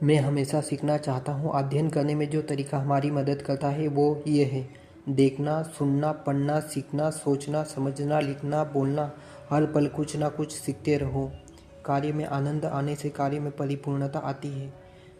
मैं हमेशा सीखना चाहता हूँ। अध्ययन करने में जो तरीका हमारी मदद करता है वो ये है: देखना, सुनना, पढ़ना, सीखना, सोचना, समझना, लिखना, बोलना। हर पल कुछ ना कुछ सीखते रहो। कार्य में आनंद आने से कार्य में परिपूर्णता आती है।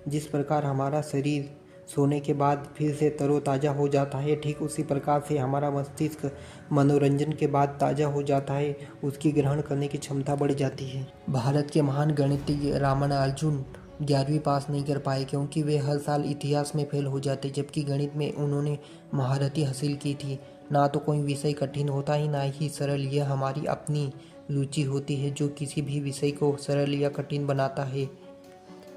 जिस प्रकार हमारा शरीर सोने के बाद फिर से तरोताज़ा हो जाता है, ठीक उसी प्रकार से हमारा मस्तिष्क मनोरंजन के बाद ताज़ा हो जाता है, उसकी ग्रहण करने की क्षमता बढ़ जाती है। भारत के महान गणितज्ञ रामानुजन 11वीं पास नहीं कर पाए क्योंकि वे हर साल इतिहास में फेल हो जाते, जबकि गणित में उन्होंने महारत हासिल की थी। ना तो कोई विषय कठिन होता है, ना ही सरल। यह हमारी अपनी रुचि होती है जो किसी भी विषय को सरल या कठिन बनाता है।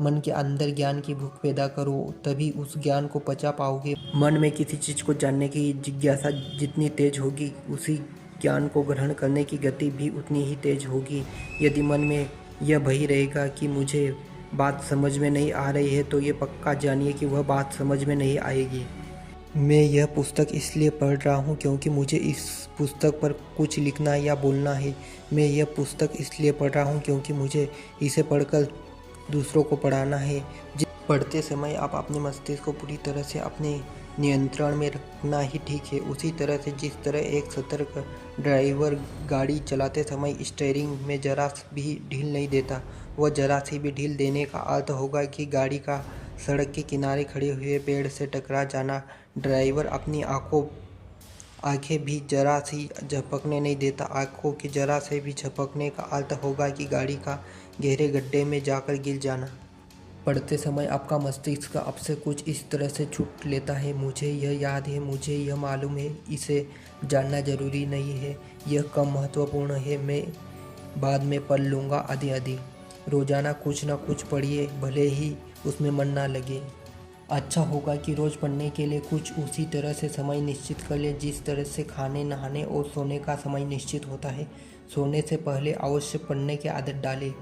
मन के अंदर ज्ञान की भूख पैदा करो, तभी उस ज्ञान को पचा पाओगे। मन में किसी चीज़ को जानने की जिज्ञासा जितनी तेज होगी, उसी ज्ञान को ग्रहण करने की गति भी उतनी ही तेज होगी। यदि मन में यह भय रहेगा कि मुझे बात समझ में नहीं आ रही है, तो ये पक्का जानिए कि वह बात समझ में नहीं आएगी। मैं यह पुस्तक इसलिए पढ़ रहा हूँ क्योंकि मुझे इस पुस्तक पर कुछ लिखना या बोलना है। मैं यह पुस्तक इसलिए पढ़ रहा हूँ क्योंकि मुझे इसे पढ़कर दूसरों को पढ़ाना है। पढ़ते समय आप अपने मस्तिष्क को पूरी तरह से अपने नियंत्रण में रखना ही ठीक है। उसी तरह से जिस तरह एक सतर्क ड्राइवर गाड़ी चलाते समय स्टीयरिंग में जरा भी ढील नहीं देता, वह जरा सी भी ढील देने का अर्थ होगा कि गाड़ी का सड़क के किनारे खड़े हुए पेड़ से टकरा जाना। ड्राइवर अपनी आंखें भी जरा सी झपकने नहीं देता। आंखों के जरा से भी झपकने का अर्थ होगा कि गाड़ी का गहरे गड्ढे में जाकर गिर जाना। पढ़ते समय आपका मस्तिष्क आपसे कुछ इस तरह से छूट लेता है: मुझे यह याद है, मुझे यह मालूम है, इसे जानना जरूरी नहीं है, यह कम महत्वपूर्ण है, मैं बाद में पढ़ लूँगा आदि आदि। रोजाना कुछ ना कुछ पढ़िए, भले ही उसमें मन ना लगे। अच्छा होगा कि रोज़ पढ़ने के लिए कुछ उसी तरह से समय निश्चित कर लें जिस तरह से खाने, नहाने और सोने का समय निश्चित होता है। सोने से पहले अवश्य पढ़ने की आदत डालें।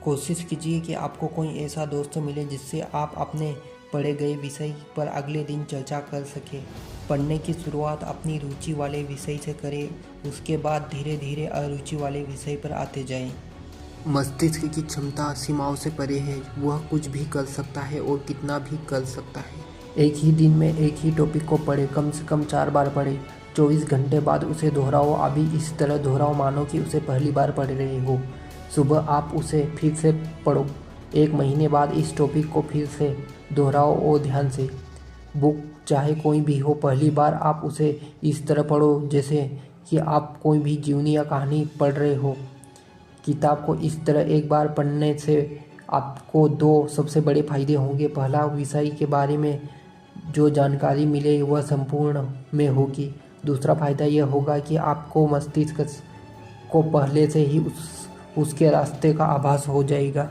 कोशिश कीजिए कि आपको कोई ऐसा दोस्त मिले जिससे आप अपने पढ़े गए विषय पर अगले दिन चर्चा कर सकें। पढ़ने की शुरुआत अपनी रुचि वाले विषय से करें, उसके बाद धीरे धीरे अरुचि वाले विषय पर आते जाएं। मस्तिष्क की क्षमता सीमाओं से परे है। वह कुछ भी कर सकता है और कितना भी कर सकता है। एक ही दिन में एक ही टॉपिक को पढ़े, कम से कम 4 बार पढ़े। 24 घंटे बाद उसे दोहराओ। अभी इस तरह दोहराओ मानो कि उसे पहली बार पढ़ रहे हो। सुबह आप उसे फिर से पढ़ो। 1 महीने बाद इस टॉपिक को फिर से दोहराओ और ध्यान से। बुक चाहे कोई भी हो, पहली बार आप उसे इस तरह पढ़ो जैसे कि आप कोई भी जीवनी या कहानी पढ़ रहे हो। किताब को इस तरह एक बार पढ़ने से आपको 2 सबसे बड़े फायदे होंगे। पहला, विषय के बारे में जो जानकारी मिले वह संपूर्ण में होगी। दूसरा फायदा यह होगा कि आपको मस्तिष्क को पहले से ही उसके रास्ते का आभास हो जाएगा।